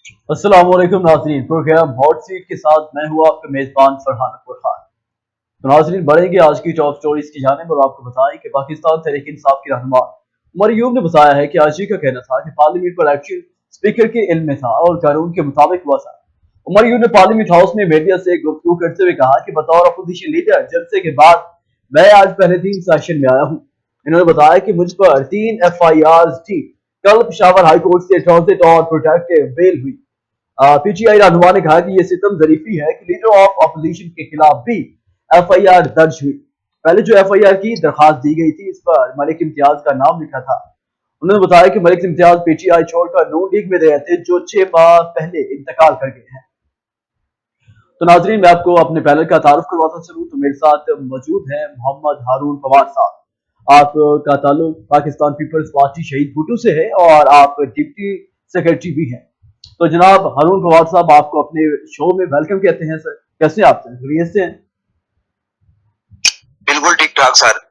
अस्सलाम वालेकुम नाज़रीन, प्रोग्राम हॉट सीट के साथ मैं हूँ आपका मेज़बान फरहान अकबर खान। तो नाज़रीन बढ़ेंगे आज की टॉप स्टोरीज की जानिब और आपको बताएं कि पाकिस्तान तहरीक इंसाफ की रहनुमा उमर यूब ने बताया है कि आजी का कहना था कि पार्लियामेंट पर एक्शन स्पीकर के इल्म में था और कानून के मुताबिक हुआ था। उमर यूब ने पार्लियामेंट हाउस में मीडिया से गुफ्तगू करते हुए कहा कि बतौर अपोजिशन लीडर जलसे के बाद मैं आज पहले 3 सेशन में आया हूँ। इन्होंने बताया कि मुझ पर 3 FIRs थी। कल पेशावर हाई कोर्ट से ट्रांजिट और प्रोटेक्टिव बेल हुई। पीटीआई रहनुमा ने कहा कि यह सितम जरीफी है कि लीडर ऑफ अपोजिशन के खिलाफ भी FIR दर्ज हुई। पहले जो FIR की दरखास्त दी गई थी इस पर मलिक इम्तियाज का नाम लिखा था। उन्होंने बताया कि मलिक इम्तियाज PTI छोड़कर नून लीग में रहे थे जो 6 माह पहले इंतकाल कर गए हैं। तो नाजरीन मैं आपको अपने पैनल का तारुफ करवाता चलूँ तो मेरे साथ मौजूद है मोहम्मद हारून पवार साहब। आपका ताल्लुक पाकिस्तान पीपल्स पार्टी शहीद भुट्टो से है और आप डिप्टी सेक्रेटरी भी हैं। तो जनाब हारून पवार साहब आपको अपने शो में वेलकम कहते हैं सर। कैसे आप खैरियत से हैं? बिल्कुल ठीक ठाक सर।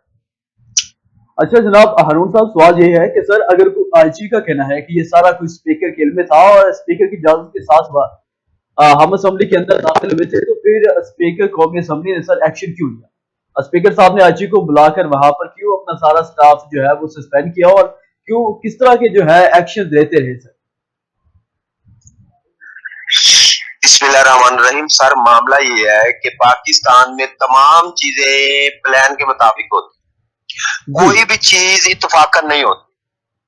अच्छा जनाब हारून साहब सवाल ये है कि सर अगर आईजी का कहना है कि ये सारा कुछ स्पीकर के इल्म में था और स्पीकर की इजाजत के साथ हुआ, हम असेंबली के अंदर दाखिल हुए थे तो फिर स्पीकर कौमी असेंबली ने सर एक्शन क्यों लिया? स्पीकर साहब ने आईजी को बुलाकर वहां पर क्यों अपना सारा स्टाफ जो है वो सस्पेंड किया और क्यों किस तरह के जो है एक्शन लेते रहे सर? बिस्मिल्लाहिर्रहमानिर्रहीम। सर मामला ये है कि पाकिस्तान में तमाम चीजें प्लान के मुताबिक होती, कोई भी चीज इत्तफाकन नहीं होती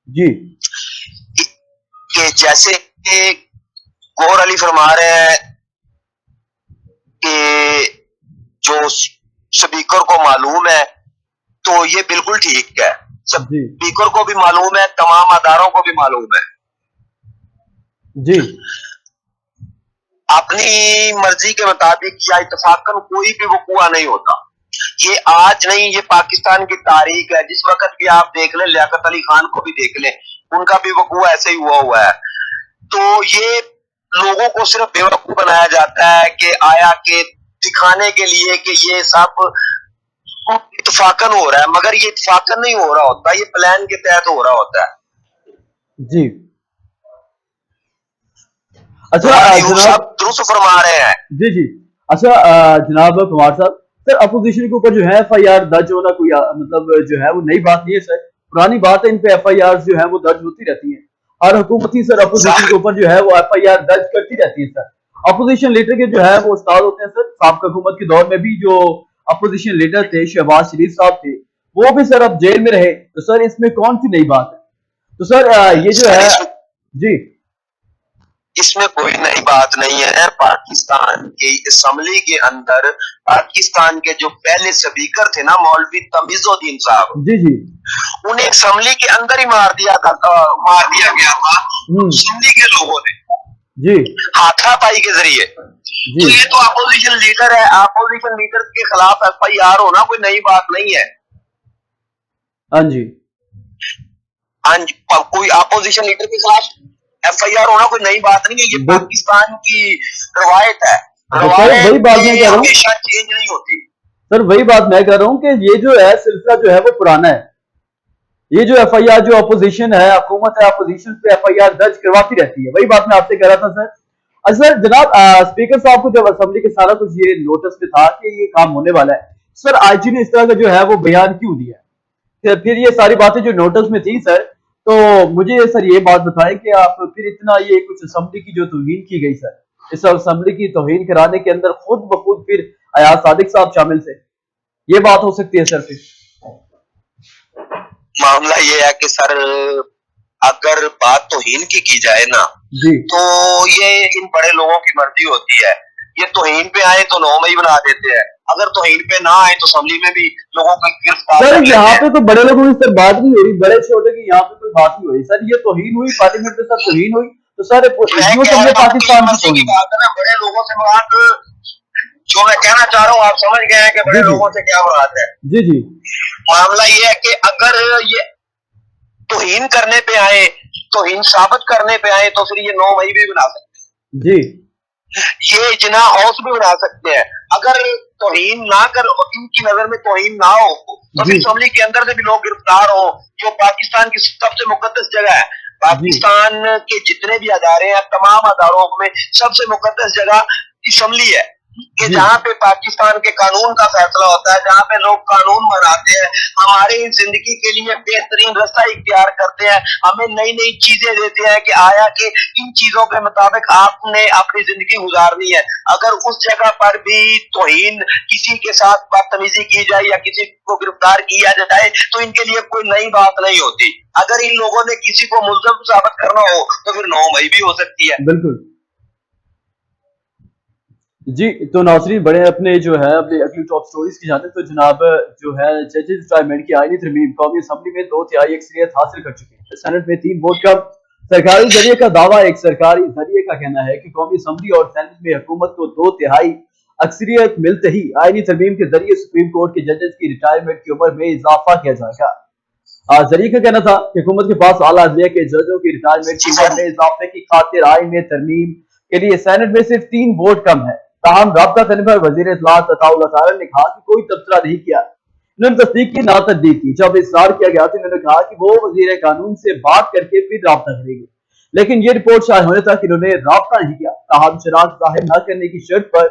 जी कि जैसे कि गौहर अली फरमा रहे हैं कि जो स्पीकर को मालूम है तो ये बिल्कुल ठीक है। स्पीकर को भी मालूम है, तमाम अदारों को भी मालूम है। जी अपनी मर्जी के मुताबिक या इत्तफाकन कोई भी वकूआ नहीं होता। ये आज नहीं, ये पाकिस्तान की तारीख है। जिस वक्त भी आप देख लें, लियाकत अली खान को भी देख लें, उनका भी वकूआ ऐसे ही हुआ है। तो ये लोगों को सिर्फ बेवकूफ बनाया जाता है कि आया के दिखाने के लिए कि ये सब इत्तफाकन हो रहा है, मगर ये इत्तफाकन नहीं हो रहा होता, ये प्लान के तहत हो रहा होता है। जी अच्छा जनाब दुरुस्त फरमा रहे हैं। जी जी अच्छा जनाब कुमार साहब, सर अपोजिशन के ऊपर जो है FIR दर्ज होना कोई मतलब जो है वो नई बात नहीं है सर। पुरानी बात है, इन पे FIR जो है वो दर्ज होती रहती है। हर हुकूमत ही सर अपोजिशन के ऊपर जो है वो FIR दर्ज करती रहती है सर। अपोजिशन लीडर के जो है वो उस्ताद होते हैं सर। साबिका हुकूमत के दौर में भी जो अपोजिशन लीडर थे शहबाज शरीफ साहब थे, वो भी सर अब जेल में रहे। तो सर इसमें कौन सी नई बात है? तो सर ये जो है जी इसमें कोई नई बात नहीं है। पाकिस्तान की असेंबली के अंदर पाकिस्तान के जो पहले स्पीकर थे ना, मौलवी तमीजुद्दीन साहब, जी जी उन्हें असेंबली के अंदर ही मार दिया गया था असेंबली के लोगों ने जी हाथापाई के जरिए। तो ये तो अपोजिशन लीडर है, अपोजिशन लीडर के खिलाफ FIR होना कोई नई बात नहीं है। हाँ जी हाँ जी, कोई अपोजिशन लीडर के खिलाफ FIR होना कोई नई बात नहीं है। ये पाकिस्तान की रवायत है। वही बात मैं कह रहा हूँ, हमेशा चेंज नहीं होती सर वही बात मैं कह रहा हूँ कि ये जो है सिलसिला जो है वो पुराना है। ये जो FIR जो अपोजिशन है, हुकूमत है, अपोजिशन पे FIR दर्ज करवाती रहती है। वही बात मैं आपसे कह रहा था सर। अच्छा सर जनाब स्पीकर साहब को जब असेंबली के सारा कुछ ये नोटिस में था कि ये काम होने वाला है, सर IG ने इस तरह का जो है वो बयान क्यों दिया? फिर ये सारी बातें जो नोटिस में थी सर, तो मुझे सर ये बात बताएं कि आप फिर इतना ये कुछ असेंबली की जो तौहीन की गई सर, इस असेंबली की तौहीन कराने के अंदर खुद ब खुद फिर अयाज सादिक साहब शामिल थे। ये बात हो सकती है सर? फिर मामला ये है कि सर अगर बात तौहीन की जाए ना जी तो ये इन बड़े लोगों की मर्जी होती है। ये तौहीन पे आए तो 9 मई बना देते हैं, अगर तौहीन पे ना आए तो असेंबली में भी लोगों को गिरफ्तार सर यहाँ पे तो बड़े लोगों की सर बात नहीं हो रही, बड़े छोटे की यहाँ पे कोई बात नहीं हो रही सर। ये तौहीन हुई पार्लियामेंट में, सर तौहीन हुई तो सर पाकिस्तान की बात है ना। बड़े लोगों से बात, जो मैं कहना चाह रहा हूँ आप समझ गए हैं कि बड़े लोगों से क्या बात है। जी जी मामला ये है कि अगर ये तौहीन करने पे आए, तौहीन साबित करने पे आए तो फिर ये 9 मई भी बना सकते हैं जी, ये इजना हाउस भी बना सकते हैं। अगर तौहीन ना कर, इनकी नजर में तौहीन ना हो तो फिर असेंबली के अंदर से भी लोग गिरफ्तार हो, जो पाकिस्तान की सबसे मुकद्दस जगह है। जी पाकिस्तान के जितने भी अदारे हैं, तमाम अदारों में सबसे मुकद्दस जगह असम्बली है कि जी जहाँ पे पाकिस्तान के कानून का फैसला होता है, जहाँ पे लोग कानून बनाते हैं, हमारे जिंदगी के लिए बेहतरीन रास्ता इख्तियार करते हैं, हमें नई नई चीजें देते हैं कि आया कि इन चीजों के मुताबिक आपने अपनी जिंदगी गुजारनी है। अगर उस जगह पर भी तौहीन, किसी के साथ बदतमीजी की जाए या किसी को गिरफ्तार किया जाए तो इनके लिए कोई नई बात नहीं होती। अगर इन लोगों ने किसी को मुल्ज़िम साबित करना हो तो फिर 9 मई भी हो सकती है। बिल्कुल। जी, तो नाज़रीन बढ़े अपने जो है अपनी अगली टॉप स्टोरीज की जानिब। तो जनाब जो है जजेस रिटायरमेंट की आईनी तरमीम कौमी असम्बली में 2/3 अक्सरियत हासिल कर चुकी है। सेनेट में 3 वोट कम। सरकारी जरिए का दावा, एक सरकारी जरिए का कहना है कि कौमी असम्बली और सेनेट में हुकूमत को 2/3 अक्सरियत मिलते ही आईनी तरमीम के जरिए सुप्रीम कोर्ट के जजेस की रिटायरमेंट की उम्र में इजाफा किया जाएगा। जरिए का कहना था कि हुकूमत के पास आला अदलिया के जजों की रिटायरमेंट की उम्र में इजाफे की खातिर आईन में तरमीम के लिए सेनेट में सिर्फ 3 वोट कम है। ताहम राब्ता करने पर वजीर इत्तलात अताउल्लाह तारन ने कहा कि कोई तबसरा नहीं किया। उन्होंने तस्दीक की, ना तस्दीक की। जब इसरार किया गया तो उन्होंने कहा कि वो वजीर कानून से बात करके फिर राब्ता करेंगे, लेकिन ये रिपोर्ट शायद होने तक इन्होंने राब्ता नहीं किया। ताहम शराकत जाहिर न करने की शर्त पर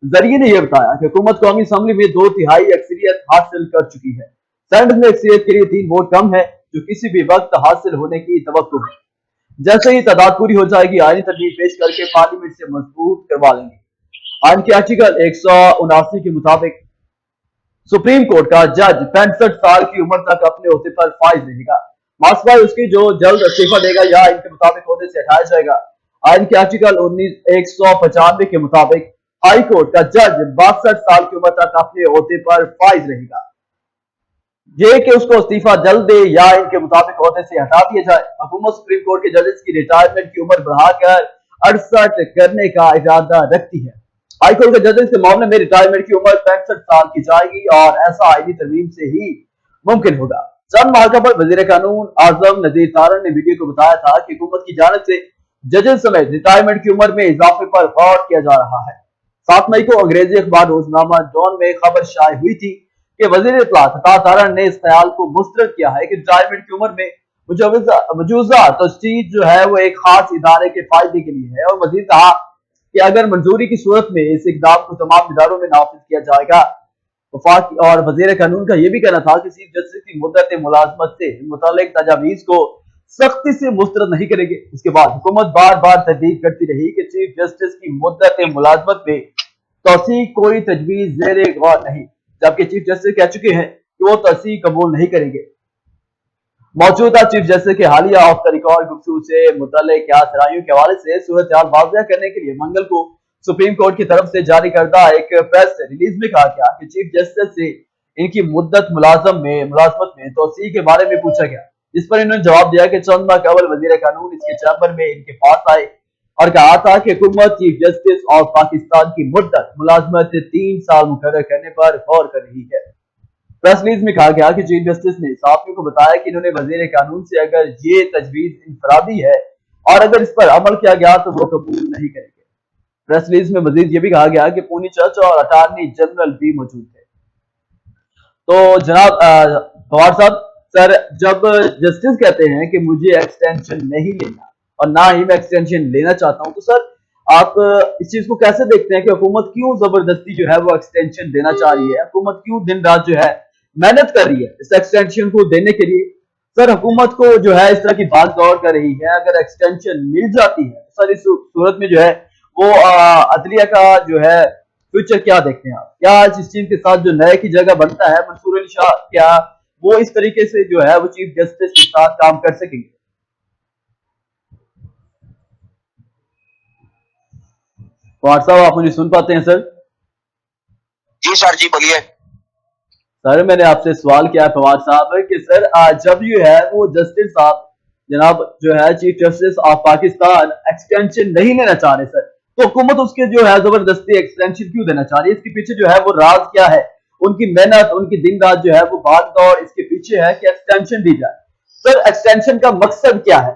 जरिए ने यह बताया कि हुकूमत कौमी असम्बली में 2/3 अक्सरियत हासिल कर चुकी है। सेनेट में अक्सरियत के लिए 3 वोट कम है, जो किसी भी वक्त हासिल होने की तवक्को है। जैसे ही तादाद पूरी हो जाएगी, आईनी तरमीम पेश करके पार्लियामेंट से मजबूत करवा लेंगे। आइन के आर्टिकल 179 के मुताबिक सुप्रीम कोर्ट का जज 65 साल की उम्र तक अपने ओहदे पर फाइज रहेगा, मास्वाई उसकी जो जल्द इस्तीफा देगा या इनके मुताबिक ओहदे से हटाया जाएगा। आइन के आर्टिकल 195 के मुताबिक हाई कोर्ट का जज 62 साल की उम्र तक अपने ओहदे पर फाइज रहेगा। ये कि उसको इस्तीफा जल्द दे या इनके मुताबिक ओहदे से हटा दिया जाए। हुकूमत सुप्रीम कोर्ट के जजेस की रिटायरमेंट की उम्र बढ़ाकर 68 करने का इरादा रखती है। हाईकोर्ट के जजेस के मामले में रिटायरमेंट की उम्र 65 साल की जाएगी और ऐसा आईनी तरमीम से ही मुमकिन होगा। चंद माह पर वजीर कानून आजम नजीर तारन ने मीडिया को बताया था कि हुकूमत की जानिब से जजेस समेत रिटायरमेंट की उम्र में इजाफे पर गौर किया जा रहा है। 7 मई को अंग्रेजी अखबार रोजनामा डॉन में खबर शाये हुई थी कि वजीर इत्तलात तारन ने इस ख्याल को मुस्तरद किया है कि रिटायरमेंट की उम्र में मजूजा तस्दीद जो है वो एक खास इदारे के फायदे के लिए है, और मजीद कहा कि अगर मंजूरी की सूरत में इस इकदाम को तमाम इदारों में नाफिज किया जाएगा। वफाक और वजीर कानून का यह भी कहना था कि चीफ जस्टिस की मुद्दत मुलाजमत से मुतालिक तजावीज को सख्ती से मुस्तरद नहीं करेंगे। इसके बाद हुकूमत बार बार तहदीद करती रही कि चीफ जस्टिस की मुद्दत मुलाजमत में तोसी कोई तजवीज जेर गौर नहीं, जबकि चीफ जस्टिस कह चुके हैं कि वो तोसी कबूल नहीं करेंगे। मौजूदा चीफ जस्टिस के हालिया ऑफ द रिकॉर्ड गुफ्तगू से मुतल्लिक सराइयों के हवाले से सूरत हाल वाज़ेह करने के लिए मंगल को सुप्रीम कोर्ट की तरफ से जारी करदा एक प्रेस रिलीज में कहा गया कि चीफ जस्टिस से इनकी मुद्दत मुलाजमत में तोसी के बारे में पूछा गया, जिस पर इन्होंने जवाब दिया कि चंद माह कबल वजीर कानून इसके चैम्बर में इनके पास आए और कहा था कि हुकूमत चीफ जस्टिस और पाकिस्तान की मुद्दत मुलाजमत से 3 साल मुकर्रर करने पर गौर कर रही है। प्रेस रिलीज में कहा गया कि चीफ जस्टिस ने सहाफियों को बताया कि इन्होंने वजीर कानून से अगर ये तजवीज इनफरादी है और अगर इस पर अमल किया गया तो वो कबूल नहीं करेंगे। प्रेस रिलीज में मजीद ये भी कहा गया कि पूनी चर्च और अटारनी जनरल भी मौजूद थे। तो जनाब पवार साहब, सर जब जस्टिस कहते हैं कि मुझे एक्सटेंशन नहीं लेना और ना ही मैं एक्सटेंशन लेना चाहता हूं, तो सर आप इस चीज को कैसे देखते हैं कि हुकूमत क्यों जबरदस्ती जो है वो एक्सटेंशन देना चाह रही है? हुकूमत क्यों दिन रात जो है मेहनत कर रही है इस एक्सटेंशन को देने के लिए? सर हुकूमत को जो है इस तरह की भाग दौड़ कर रही है, अगर एक्सटेंशन मिल जाती है सर इस सूरत में जो है वो अदलिया का जो है फ्यूचर क्या देखते हैं आप? क्या इस चीज के साथ जो नए की जगह बनता है मंसूर अली शाह, क्या वो इस तरीके से जो है वो चीफ जस्टिस के साथ काम कर सकेंगे? पवार साहब, आप मुझे सुन पाते हैं सर? जी सर, जी बोलिए। सर मैंने आपसे सवाल किया पवार साहब कि सर जब जो है वो जस्टिस साहब जनाब जो है chief justice of Pakistan extension नहीं लेना चाह रहे सर, तो हुकूमत उसके जो है जबरदस्ती एक्सटेंशन क्यों देना चाह रही है? इसके पीछे जो है वो राज क्या है? उनकी मेहनत, उनकी दिन रात जो है वो भाग दौड़ इसके पीछे है कि एक्सटेंशन दी जाए। सर एक्सटेंशन का मकसद क्या है?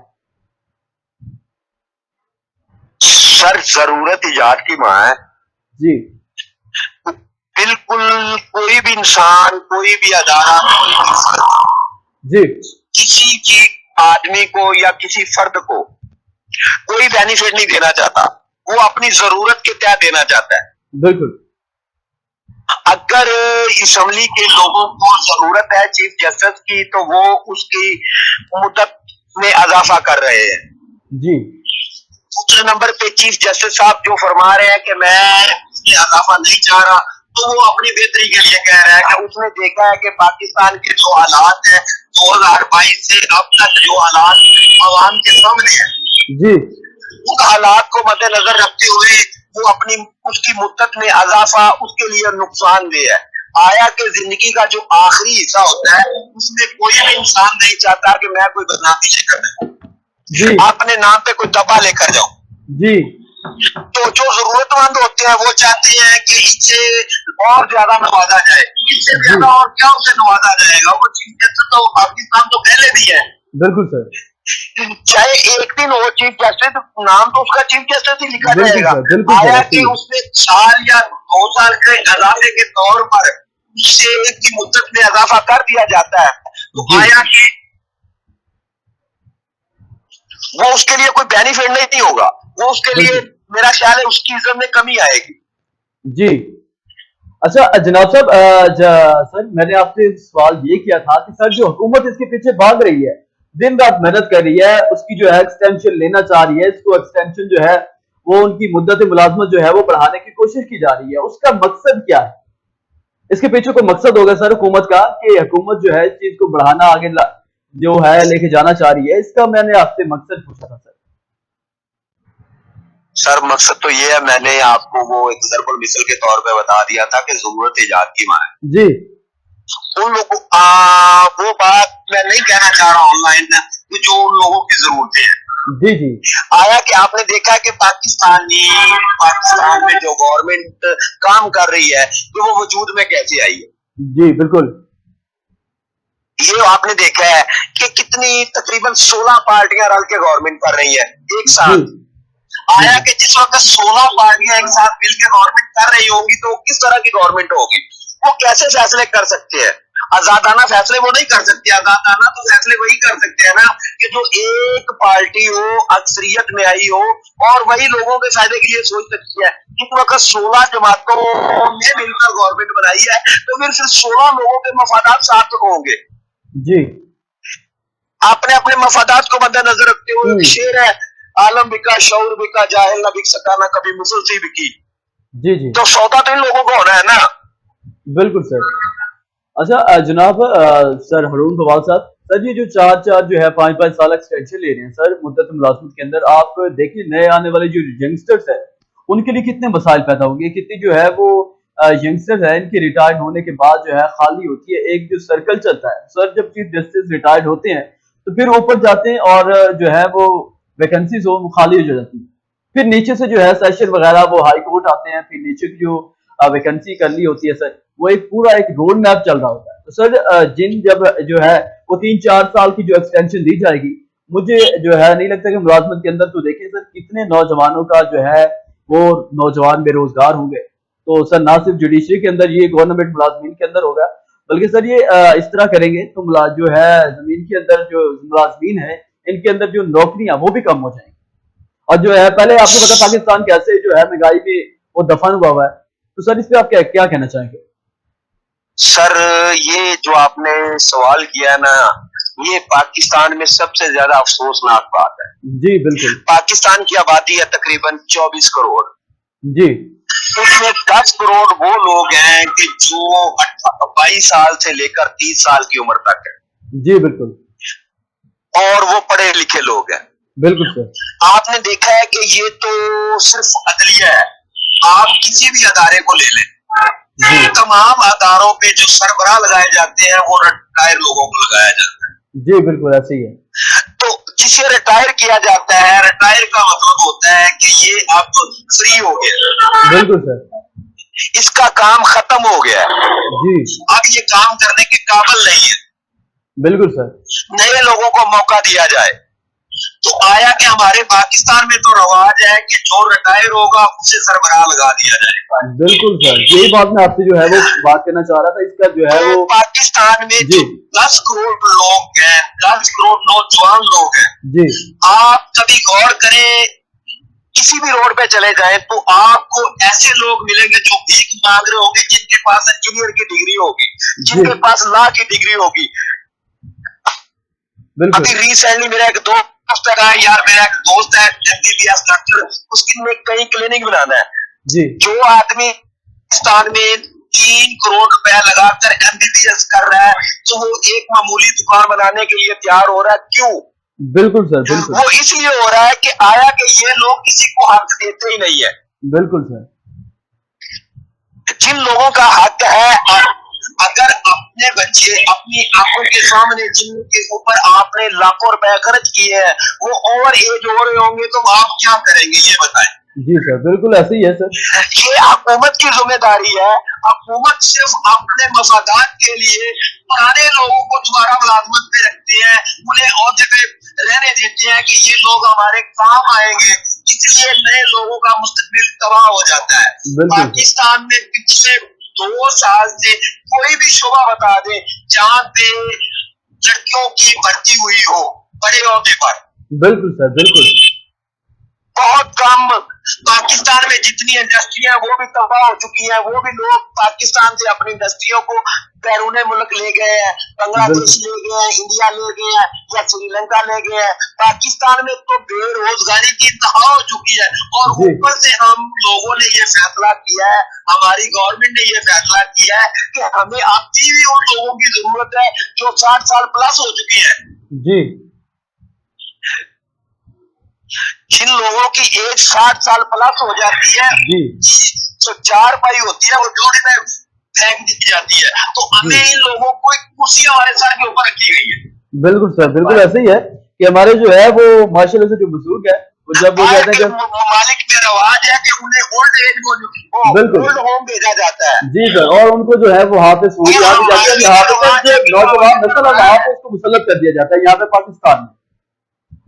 सर जरूरत इजाद की मां है जी बिल्कुल। कोई भी इंसान, कोई भी अदारा, कोई भी जी किसी की आदमी को या किसी फर्द को कोई बेनिफिट नहीं देना चाहता, वो अपनी जरूरत के तहत देना चाहता है। बिल्कुल। अगर असेंबली के लोगों को जरूरत है चीफ जस्टिस की, तो वो उसकी मुद्दत में इजाफा कर रहे हैं। जी। दूसरे नंबर पे चीफ जस्टिस साहब जो फरमा रहे हैं कि मैं इसमें इजाफा नहीं चाह रहा, तो वो अपनी बेहतरी के लिए कह रहा है कि उसने देखा है कि पाकिस्तान के जो हालात है 2022 से अब तक जो हालात अवाम के सामने है, जी। उन हालात को मद्देनजर रखते हुए वो अपनी उसकी मुद्दत में इजाफा उसके लिए नुकसानदेह है। आया कि जिंदगी का जो आखिरी हिस्सा होता है उसमें कोई भी इंसान नहीं चाहता कि मैं कोई बदनामी लेकर जी। अपने नाम पे कोई दबा लेकर जाऊं। जी। तो जो जरूरतमंद होते हैं वो चाहते हैं कि इससे और ज्यादा नवाजा जाए, इससे ज्यादा और क्या उसे नवाजा जाएगा। वो चीफ जस्टिस तो पाकिस्तान तो पहले भी है। बिल्कुल सर। चाहे एक दिन हो चीफ जस्टिस, नाम तो उसका चीफ जस्टिस ही लिखा बिल्कुल जाएगा। सर, बिल्कुल सर, आया ऐसे कि ही। उसने साल या 2 साल के इजाफे के तौर पर उससे की मुद्दत में इजाफा कर दिया जाता है, तो जी। आया कि वो उसके लिए कोई बेनिफिट नहीं होगा, वो उसके लिए बिल्कुल। मेरा ख्याल है उसकी इज्जत में कमी आएगी। जी। अच्छा जनाब साहब, सर मैंने आपसे सवाल ये किया था कि सर जो हुकूमत इसके पीछे भाग रही है, दिन रात मेहनत कर रही है, उसकी जो है एक्सटेंशन लेना चाह रही है, इसको एक्सटेंशन जो है वो उनकी मुद्दत मुलाजमत जो है वो बढ़ाने की कोशिश की जा रही है, उसका मकसद क्या है? इसके पीछे कोई मकसद होगा सर हुकूमत का कि हुकूमत जो है इस चीज को बढ़ाना आगे जो है लेके जाना चाह रही है, इसका मैंने आपसे मकसद पूछा था सर। सर मकसद तो ये है, मैंने आपको वो एक ज़रबुल मिसल के तौर पे बता दिया था कि जरूरत इजाद की मां है। जी। उन लोगों वो बात मैं नहीं कहना चाह रहा ऑनलाइन में कि जो उन लोगों की जरूरतें हैं। जी। जी। आया कि आपने देखा कि पाकिस्तान में जो गवर्नमेंट काम कर रही है तो वो वजूद में कैसे आई है। जी बिल्कुल। ये आपने देखा है कि कितनी तकरीबन 16 पार्टियां रल के गवर्नमेंट कर रही है एक साथ। जी। आया कि जिस वक्त 16 पार्टियां एक साथ मिलकर गवर्नमेंट कर रही होगी तो किस तरह की गवर्नमेंट होगी, वो कैसे फैसले कर सकते हैं। आजादाना फैसले वो नहीं कर सकते, आजादाना तो फैसले वही कर सकते हैं ना कि जो एक पार्टी हो, अक्सरियत में आई हो और वही लोगों के फायदे के लिए सोच सकती है। इस वक्त 16 जमातों ने मिलकर गवर्नमेंट बनाई है तो फिर सिर्फ 16 लोगों के मफादात सार्थक होंगे। जी। आपने अपने मफादात को मद्देनजर रखते हुए एक शेर है, आलम बिका शौर बिका जाहिल न बिक सका ना कभी मुसलसी बिकी। जी। जी तो सौदा तो इन लोगों को होना है ना। बिल्कुल सर। अच्छा जनाब सर हरून फवाद साहब, सर ये जो चार जो है 5-5 साल एक्सटेंशन ले रहे हैं सर मुद्दत मुलाजमत के अंदर, आप देखिए नए आने वाले जो यंगस्टर्स है उनके लिए कितने मसाइल पैदा होंगे, कितनी जो है वो यंगस्टर्स है इनके रिटायर्ड होने के बाद जो है खाली होती है एक जो सर्कल चलता है सर। जब चीफ जस्टिस रिटायर्ड होते हैं तो फिर ऊपर जाते हैं और जो है वो वैकेंसीज हो वो खाली हो जाती है, फिर नीचे से जो है सेशन वगैरह वो हाई कोर्ट आते हैं, फिर नीचे की जो वैकेंसी करनी होती है सर वो एक पूरा एक रोड मैप चल रहा होता है। तो सर जिन जब जो है वो 3-4 साल की जो एक्सटेंशन दी जाएगी, मुझे जो है नहीं लगता कि मुलाजमत के अंदर तो देखिए सर कितने नौजवानों का जो है वो नौजवान बेरोजगार होंगे। तो सर ना सिर्फ जुडिशरी के अंदर ये गवर्नमेंट मुलाजमीन के अंदर होगा, बल्कि सर ये इस तरह करेंगे तो जो है जमीन के अंदर जो मुलाजमीन है इनके अंदर जो नौकरियां वो भी कम हो जाएंगी। और जो है पहले आपको पता पाकिस्तान कैसे जो है महंगाई में वो दफन हुआ है, तो सर इस पे आप क्या कहना चाहेंगे? सर ये जो आपने सवाल किया ना, ये पाकिस्तान में सबसे ज्यादा अफसोसनाक बात है। जी बिल्कुल। पाकिस्तान की आबादी है तकरीबन 24 करोड़। जी। उसमें 10 करोड़ वो लोग हैं कि जो 22 साल से लेकर 30 साल की उम्र तक है। जी बिल्कुल। और वो पढ़े लिखे लोग हैं। बिल्कुल सर। आपने देखा है कि ये तो सिर्फ अदलिया है, आप किसी भी अदारे को ले लें, तमाम अदारों पे जो सरबराह लगाए जाते हैं वो रिटायर लोगों को लगाया जाता है। जी बिल्कुल ऐसे ही है। तो जिसे रिटायर किया जाता है, रिटायर का मतलब होता है कि ये अब फ्री हो गया। बिल्कुल सर। इसका काम खत्म हो गया है। जी। अब ये काम करने के काबिल नहीं है। बिल्कुल सर। नए लोगों को मौका दिया जाए। तो आया कि हमारे पाकिस्तान में तो रवाज है कि जो रिटायर होगा उसे सरबराह लगा दिया जाएगा। बिल्कुल सर, यही बात मैं आपसे जो है वो बात करना चाह रहा था, इसका जो है तो वो पाकिस्तान में जी जो 10 करोड़ लोग हैं, 10 करोड़ नौजवान लोग हैं, जी आप कभी गौर करें, किसी भी रोड पे चले जाएं तो आपको ऐसे लोग मिलेंगे जो भीख मांग रहे होंगे, जिनके पास इंजीनियर की डिग्री होगी, जिनके जी पास लॉ की डिग्री होगी। बिल्कुल अभी रिसेंटली मेरा एक दोस्त है यार, मेरा एक दोस्त है एमबीबीएस डॉक्टर, उसकी में कई क्लिनिक बनाना है। जी जो आदमी पाकिस्तान में 3 करोड़ रुपया लगाकर एमबीबीएस कर रहा है, तो वो एक मामूली दुकान बनाने के लिए तैयार हो रहा है, क्यों? बिल्कुल सर, बिल्कुल वो इसलिए हो रहा है कि आया कि ये लोग किसी को हक देते ही नहीं है। बिल्कुल सर, जिन लोगों का हक है, अगर अपने बच्चे अपनी आंखों के सामने जिनके ऊपर आपने लाखों रुपए खर्च किए हैं, वो ओवर एज हो रहे होंगे, तो आप क्या करेंगे ये बताएं। जी सर, बिल्कुल ऐसे ही है सर। ये हुकूमत की जिम्मेदारी है। हुकूमत सिर्फ अपने मफादात के लिए पुराने लोगों को दोबारा मुलाजमत पे रखते हैं, उन्हें ओहदे पे रहने देते हैं कि ये लोग हमारे काम आएंगे, इसलिए नए लोगों का मुस्तकबिल तबाह हो जाता है। बिल्कुल सर, पाकिस्तान में पिछले 2 साल से कोई भी शोबा बता दे जहाँ पे लड़कियों की भर्ती हुई हो बड़े ओहदे पर, बिल्कुल सर, बिल्कुल बहुत कम। पाकिस्तान में जितनी इंडस्ट्रियां वो भी तबाह हो चुकी हैं, वो भी लोग पाकिस्तान से अपनी इंडस्ट्रियों को बैरूने मुल्क ले गए हैं, बांग्लादेश ले गए हैं, इंडिया ले गए हैं या श्रीलंका ले गए हैं। पाकिस्तान में तो बेरोजगारी की इंतहा हो चुकी है, और जी ऊपर से हम लोगों ने ये फैसला किया है, हमारी गवर्नमेंट ने ये फैसला किया है कि हमें अभी भी उन लोगों की जरूरत है जो 60 साल प्लस हो चुकी है। जी जिन लोगों की एज 60 साल प्लस हो जाती है, जी जो 4 पाई होती है वो जोड़ी में फेंक दी जाती है, तो हमें जी इन लोगों को एक कुर्सी हमारे सर के ऊपर रखी गई है। बिल्कुल सर, बिल्कुल ऐसे ही है कि हमारे जो है वो माशाल्लाह से जो बुजुर्ग है वो जब वो आया कहते कि हैं कि ममालिक में रवाज है कि उन्हें ओल्ड एज बिल्कुल ओल्ड होम भेजा जाता है। जी सर, और उनको जो है वो वहाँ पे सहूलियात दी जाती है, और यहाँ पे सर जो नौजवान नस्ल है वहाँ पे उसको मुसल्लत कर दिया जाता है। यहाँ पे पाकिस्तान में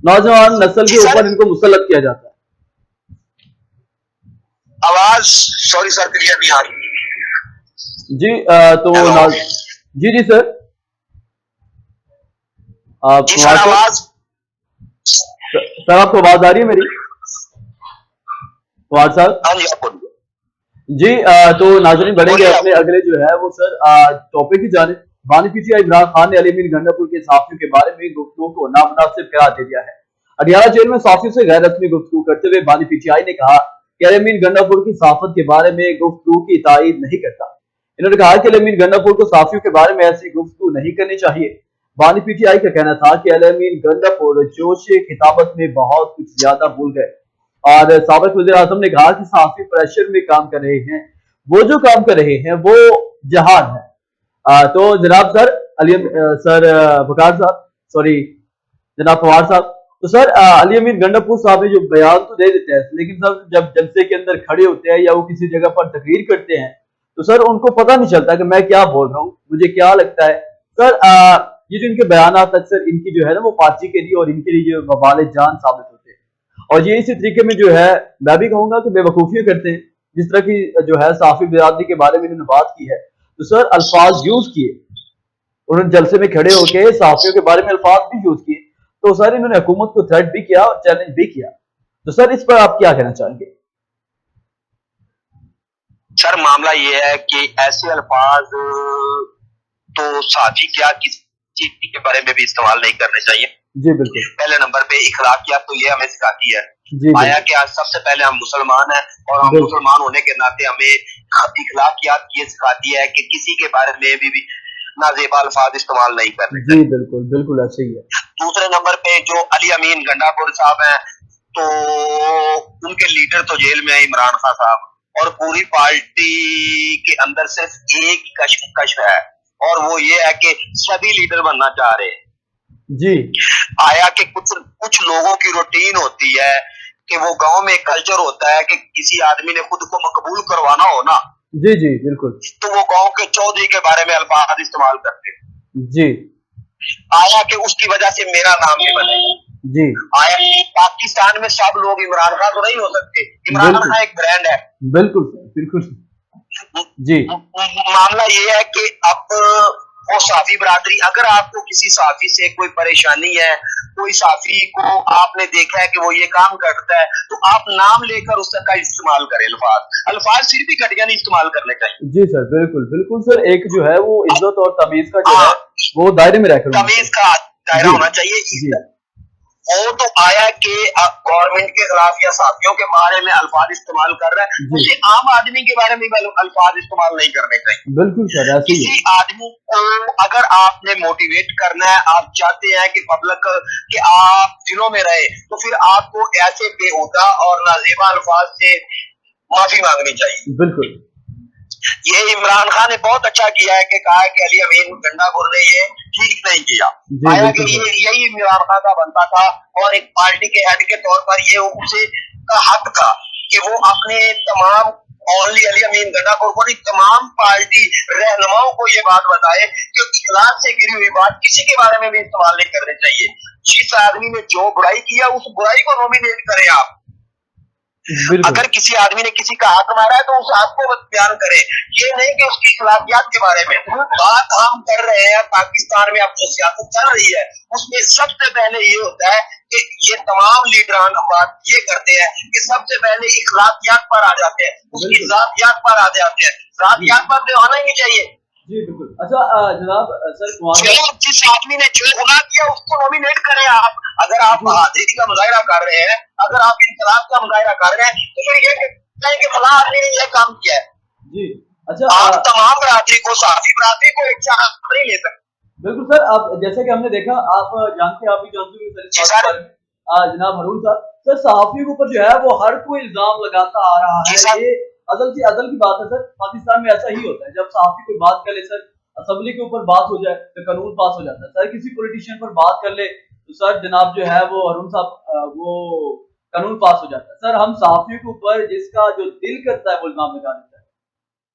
नौजवान नस्ल जी के सर, ऊपर इनको मुसल्लत किया जाता है। आवाज सॉरी सर क्लियर नहीं आ रही। जी तो हेलो जी जी सर, आप जी वहाँ सर, से आवाज सर आपको आवाज आ रही है मेरी फवाद साहब? हाँ जी, आप बोलिए जी तो नाज़रीन बढ़ेंगे बोलिए अपने आप। अगले जो है वो सर टॉपिक की जानिब। बानी पीटीआई इमरान खान ने अली अमीन गंडापुर के साथियों के बारे में गुफ्तगू को नामुनासिब करार दे दिया है। अडियाला जेल में साथियों से गैर रस्मी गुफ्तगू करते हुए बानी पीटीआई ने कहा कि अली अमीन गंडापुर की सहाफत के बारे में गुफ्तगू की तायीद नहीं करता। इन्होंने कहा कि अली अमीन गंडापुर को साथियों के बारे में ऐसी गुफ्तगू नहीं करनी चाहिए। बानी पीटीआई का कहना था कि अली अमीन गंडापुर जोश खिताबत में बहुत कुछ ज्यादा भूल गए, और साबिक वज़ीर आज़म ने कहा कि सहाफी प्रेशर में काम कर रहे हैं, वो जो काम कर रहे हैं वो जहाद है। तो जनाब सर सर वकार साहब, सॉरी जनाब पवार साहब, तो सर अली अमीन गंडापुर साहब ने जो बयान तो दे देते हैं, लेकिन सर जब जलसे के अंदर खड़े होते हैं या वो किसी जगह पर तकरीर करते हैं तो सर उनको पता नहीं चलता कि मैं क्या बोल रहा हूँ, मुझे क्या लगता है। सर ये जो इनके बयान अक्सर इनकी जो है ना वो पार्टी के लिए और इनके लिए जो वबाल जान साबित होते हैं, और ये इसी तरीके में जो है मैं भी कहूंगा कि बेवकूफियां करते हैं। जिस तरह की जो है साफी बिरादरी के बारे में इन्होंने बात की है, तो सर अल्फाज यूज किए, उन्होंने जलसे में खड़े होकर साफियों के बारे में अल्फाज भी यूज किए, तो सर इन्होंने हुकूमत को थ्रेट भी किया और चैलेंज भी किया। तो सर इस पर आप क्या कहना चाहेंगे? सर मामला ये है कि ऐसे अल्फाज तो साथी क्या किसी के बारे में भी इस्तेमाल नहीं करने चाहिए। जी बिल्कुल। पहले नंबर पे इखलाकियात तो ये हमें सिखाती है। जी आया कि आज सबसे पहले हम मुसलमान हैं, और हम मुसलमान होने के नाते हमें इखलाकियात ये सिखाती है कि किसी के बारे में भी नाजेबा अल्फाज इस्तेमाल नहीं करने। जी बिल्कुल, बिल्कुल ऐसे ही है। दूसरे नंबर पे जो अली अमीन गंडापुर साहब हैं, तो उनके लीडर तो जेल में है इमरान खान साहब, और पूरी पार्टी के अंदर सिर्फ एक कश्मकश है, और वो ये है कि सभी लीडर बनना चाह रहे हैं। जी आया कि कुछ लोगों की रूटीन होती है कि वो गांव में एक कल्चर होता है कि किसी आदमी ने खुद को मकबूल करवाना हो ना, जी जी बिल्कुल। तो वो गांव के चौधरी के बारे में अल्फाज इस्तेमाल करते हैं। जी आया कि उसकी वजह से मेरा नाम भी बनेगा। जी आया पाकिस्तान में सब लोग इमरान खान तो नहीं हो सकते, इमरान बिल्कुल खान एक ब्रांड है। बिल्कुल सर, बिल्कुल जी मामला ये है कि अब वो साफी बरादरी, अगर आपको किसी साफी से कोई परेशानी है, कोई साफी को आपने देखा है कि वो ये काम करता है, तो आप नाम लेकर उसका इस्तेमाल करें। अल्फाज अल्फाज सिर्फ भी घटिया नहीं इस्तेमाल करने चाहिए। जी सर, बिल्कुल बिल्कुल सर, एक जो है वो इज्जत और तमीज का जो है हाँ, वो दायरे में रहकर होना तमीज चाहिए। का दायरा जी होना चाहिए। जी वो तो आया कि गवर्नमेंट के खिलाफ या साथियों के बारे में अल्फाज इस्तेमाल कर रहा है, जी उसे आम आदमी के बारे में भी अल्फाज इस्तेमाल नहीं करने चाहिए। बिल्कुल सर, ऐसे ही है। किसी आदमी को अगर आपने मोटिवेट करना है, आप चाहते हैं कि पब्लिक कि आप दिलों में रहे, तो फिर आपको ऐसे बेहुदा और नाजेबा अल्फाज से माफी मांगनी चाहिए। बिल्कुल ये इमरान खान ने बहुत अच्छा किया है कि कहा है कि अली अमीन गंडापुर ने ये ठीक नहीं किया। जी आया कि बिल्कुल ये सर यही इमरान खान का बनता था, और एक पार्टी के हेड के तौर पर ये उसे का हक था कि वो अपने तमाम ओनली अली अमीन गंडापुर को नहीं, तमाम पार्टी रहनुमाओं को ये बात बताए कि इखलास से गिरी हुई बात किसी के बारे में भी इस्तेमाल नहीं करनी चाहिए। जिस आदमी ने जो बुराई किया उस बुराई को नॉमिनेट करें आप। बिल्कुल अगर किसी आदमी ने किसी का हक मारा है तो उस हक को बयान करे, ये नहीं कि उसकी खिलाफियात के बारे में। बात हम कर रहे हैं पाकिस्तान में अब जो सियासत चल रही है, उसमें सबसे पहले ये होता है कि ये तमाम लीडरान बात ये करते हैं कि सबसे पहले इखलाकियात पर आ जाते हैं, उसकी बिल्कुल जातियात पर आ जाते हैं। जी जातियात पर तो आना ही नहीं चाहिए। जी बिल्कुल। अच्छा जनाब सर कुमार चलो, साहब जिस आदमी ने जो गुनाह किया उसको नॉमिनेट करें आप। अगर आप जी बहादुरी का मुजाहरा कर रहे हैं, अगर आप इनकलाब का मुजाहरा कर रहे हैं, तो फिर ये कहते हैं कि फलां आदमी ने ये काम किया है। जी अच्छा आप तमाम बरादरी को, साफी बरादरी को एक साथ नहीं ले सकते। बिल्कुल सर, आप जैसे कि हमने देखा, आप जानते हैं, आप भी जानते होंगे सर इस जी बात के सर। बारे में। जनाब हरून साहब, सर सहाफियों के ऊपर जो है वो हर कोई इल्जाम लगाता आ रहा जी है। सर। ये अदल की बात है सर, पाकिस्तान में ऐसा ही होता है। जब सहाफी कोई बात कर ले सर, असेंबली के ऊपर बात हो जाए तो कानून पास हो जाता है सर। किसी पॉलिटिशियन पर बात कर ले तो सर जनाब जो है वो हरून साहब वो कानून पास हो जाता है। सर हम सहाफियों के ऊपर जिसका जो दिल करता है वो इल्जाम लगा देता है।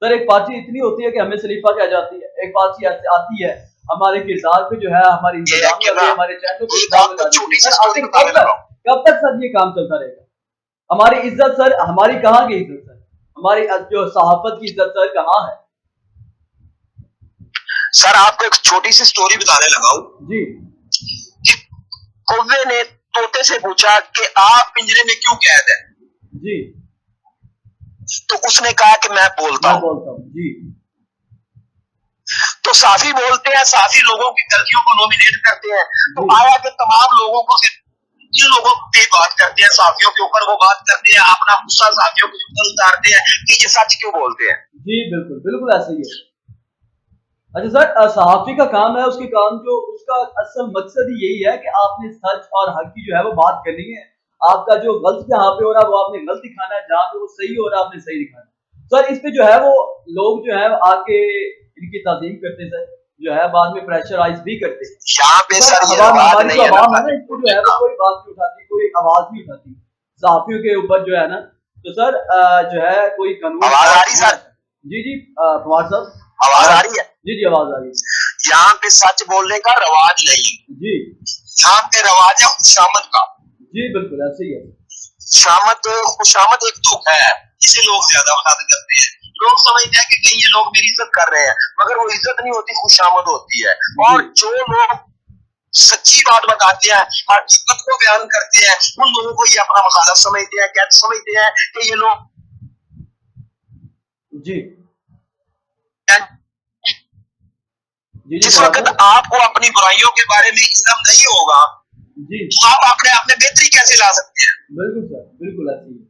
सर एक पार्टी इतनी होती है कि हमें सलीफा क्या जाती है, एक पार्टी ऐसे आती है हमारे किरदार पे जो है, हमारी ये है इंतजामिया कि पे, ना, हमारे चैनलों पे एक इल्जाम आपको लगा देती है। छोटी सी सर स्टोरी आखिर बताने लगा हूं। कब तक सर ये काम चलता रहेगा? हमारी इज्जत सर, हमारी कहाँ की इज्जत सर, हमारी जो सहाफत की इज्जत सर कहाँ है? सर आपको एक छोटी सी स्टोरी बताने लगा हूं जी कि कौवे ने तोते से पूछा कि आप पिंजरे में क्यों कैद है? जी तो उसने कहा कि मैं बोलता मैं हूं। बोलता हूँ जी तो साफी बोलते हैं, साफी लोगों की गलतियों को नॉमिनेट करते हैं। तो जी आया कि तमाम लोगों को सिर्फ जिन लोगों पे बात करते हैं, साफियों के ऊपर वो बात करते हैं, अपना गुस्सा साफियों के ऊपर उतारते हैं कि ये सच क्यों बोलते हैं। जी बिल्कुल बिल्कुल ऐसा ही है। अच्छा सर, सहाफ़ी का काम है, उसके काम जो उसका असल मकसद ही यही है कि आपने सच और हक की जो है वो बात करनी है। आपका जो गलत जहाँ पे हो रहा है वो आपने गलत दिखाना है, जहाँ पे वो सही हो रहा है आपने सही दिखाना है। सर इस पे जो है वो लोग जो है आके इनकी ताज़ीम करते हैं सर, जो है बाद में प्रेशराइज़ भी करते हैं। यहाँ तो पे सर सर ये अवाम, रवाज हमारी नहीं जो है ना अवाम है ना, तारीफ इस पे जो बोलने है वो का। कोई बात नहीं उठाती, कोई आवाज़ नहीं उठाती सहाफ़ियों के ऊपर जो है ना। तो सर जो है कोई कानून आवाज आ पास रही होना सर? चाहिए। जी, जी पवार साहब आवाज आ आवाज़, रही है? जी, जी आवाज़ आ रही है। यहाँ पे सच बोलने का रवाज नहीं है। जी, यहाँ पे रवाज है खुशामद का। जी बिल्कुल ऐसे ही है। खुशामद एक दुख है, इसे लोग ज्यादा पसंद करते हैं। लोग समझते हैं कि कहीं ये लोग मेरी इज्जत कर रहे हैं, मगर वो इज्जत नहीं होती, खुशामद होती है। जी, और जो लोग सच्ची बात बताते हैं, हकीकत को बयान करते हैं, उन लोगों को ये अपना मखालफ समझते हैं, क्या समझते हैं कि ये लोग जी, जी, जी जिस पवार वक्त साहब। आपको अपनी बुराइयों के बारे में इल्म नहीं होगा, जी, तो आप अपने आप में बेहतरी कैसे ला सकते हैं? बिल्कुल सर, बिल्कुल ऐसे ही है।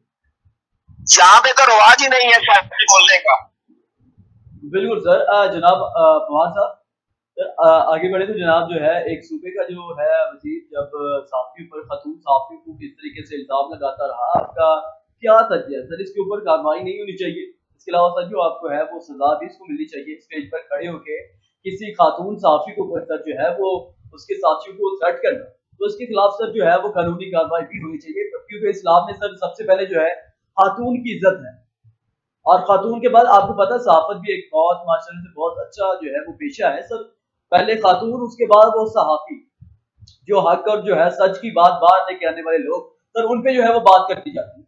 यहाँ पे तो रवाज ही नहीं है सच बोलने का। बिल्कुल सर जनाब पवार साहब, सर आगे बढ़े तो जनाब जो है एक सूबे का जो है वज़ीर जब साफ़ियों पर, ख़ातून साफ़ियों को किस तरीके से इल्ज़ाम लगाता रहा, आपका क्या तज्ज़िया है? सर इसके ऊपर कार्रवाई नहीं होनी चाहिए? इसके अलावा सर जो आपको है वो सज़ा भी इसको मिलनी चाहिए, स्टेज पर खड़े होके किसी ख़ातून साफ़ी के ऊपर सर जो है वो उसके साथियों को थ्रेट करना, तो इसके खिलाफ सर जो है वो कानूनी कार्रवाई भी होनी चाहिए, क्योंकि इस्लाम में सर सबसे पहले जो है ख़ातून की इज़्ज़त है। और खातून के बाद आपको पता है सहाफ़त भी एक बहुत माशाअल्लाह से बहुत अच्छा जो है वो पेशा है सर। पहले खातून, उसके बाद वो सहाफ़ी। जो हक और जो है सच की बात बाहर लेके आने वाले लोग, सर उन पे जो है वो बात करनी जाती है।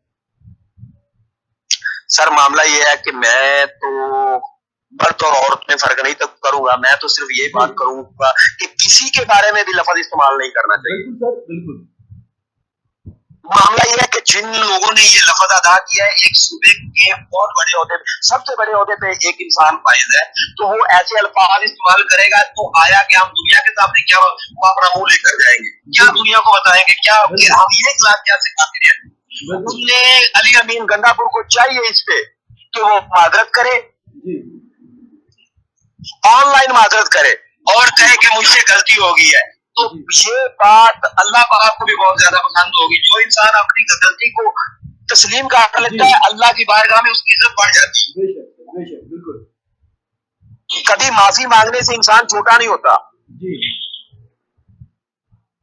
सर मामला ये है कि मैं तो मर्द और औरत में फर्क नहीं तक करूंगा, मैं तो सिर्फ ये जी, बात करूंगा कि किसी के बारे में भी लफ्ज इस्तेमाल नहीं करना चाहिए। बिल्कुल सर, बिल्कुल। मामला ये है कि जिन लोगों ने ये लफ्ज अदा किया है, एक सूबे के बहुत बड़े ओहदे पे, सबसे बड़े ओहदे पे एक इंसान फाइज है, तो वो ऐसे अल्फाज इस्तेमाल करेगा तो आया कि हम दुनिया के सामने क्या वो अपना मुंह लेकर जाएंगे, क्या बिल्कुल, दुनिया को बताएंगे, क्या बिल्कुल, हम ये इखलाक क्या सिखाते हैं। बिल्कुल। उसने अली अमीन गंडापुर को चाहिए इस पे कि वो माजरत करे, जी, ऑनलाइन माजरत करे और कहे कि मुझसे गलती हो गई है। तो जी, ये बात अल्लाह पाक को भी बहुत ज्यादा पसंद होगी। जो इंसान अपनी गलती को तस्लीम कर जी, लेता है, अल्लाह की बारगाह में उसकी इज्जत बढ़ जाती बेशक, बेशक, बिल्कुल। है। कभी माफी मांगने से इंसान छोटा नहीं होता। जी,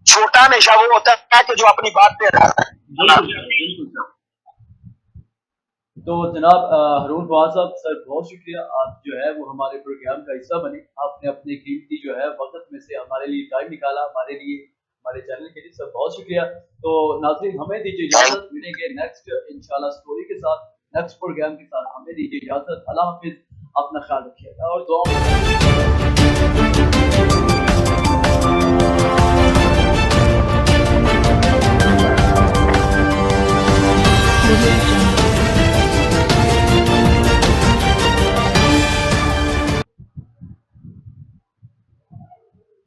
छोटा हमेशा वो होता है कि जो अपनी बात पे रहता है। बिल्कुल सर, बिल्कुल सर। तो जनाब हारून फवाद साहब, सर बहुत शुक्रिया, आप जो है वो हमारे प्रोग्राम का हिस्सा बने। आपने अपने कीमती जो है वक़्त में से हमारे लिए टाइम निकाला, हमारे लिए, हमारे चैनल के लिए, सर बहुत शुक्रिया। तो नाज़रीन हमें दीजिए थैंक इजाज़त, मिलेंगे नेक्स्ट इंशाल्लाह स्टोरी के साथ, नेक्स्ट प्रोग्राम के साथ। हमें दीजिए इजाज़त, अल्लाह हाफ़िज़, अपना ख़्याल रखिएगा और दुआ में